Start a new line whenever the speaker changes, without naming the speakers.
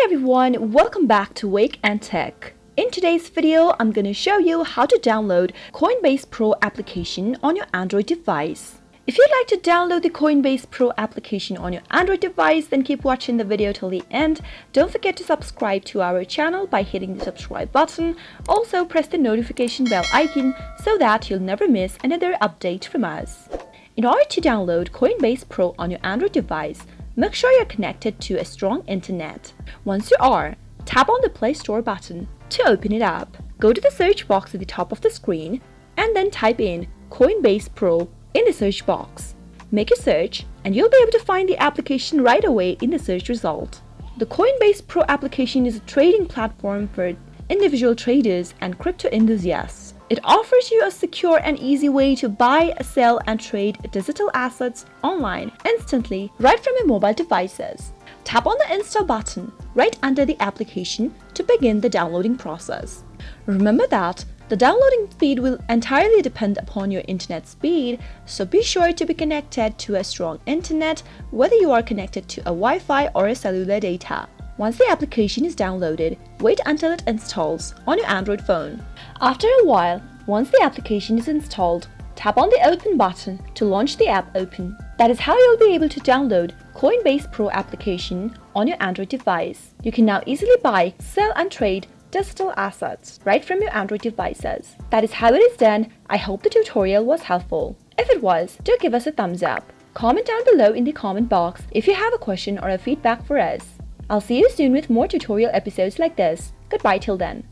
everyone, welcome back to Wake&Tech. In today's video, I'm going to show you how to download Coinbase Pro application on your Android device. If you'd like to download the Coinbase Pro application on your Android device, then keep watching the video till the end. Don't forget to subscribe to our channel by hitting the subscribe button. Also press the notification bell icon so that you'll never miss another update from us. In order to download Coinbase Pro on your Android device, make sure you're connected to a strong internet. Once you are, tap on the Play Store button to open it up. Go to the search box at the top of the screen and then type in Coinbase Pro in the search box. Make a search and you'll be able to find the application right away in the search result. The Coinbase Pro application is a trading platform for individual traders and crypto enthusiasts. It offers you a secure and easy way to buy, sell, and trade digital assets online instantly right from your mobile devices. Tap on the install button right under the application to begin the downloading process. Remember that the downloading speed will entirely depend upon your internet speed, so be sure to be connected to a strong internet, whether you are connected to a Wi-Fi or a cellular data. Once the application is downloaded, wait until it installs on your Android phone. After a while, once the application is installed, tap on the Open button to launch the app open. That is how you'll be able to download Coinbase Pro application on your Android device. You can now easily buy, sell, and trade digital assets right from your Android devices. That is how it is done. I hope the tutorial was helpful. If it was, do give us a thumbs up. Comment down below in the comment box if you have a question or a feedback for us. I'll see you soon with more tutorial episodes like this. Goodbye till then.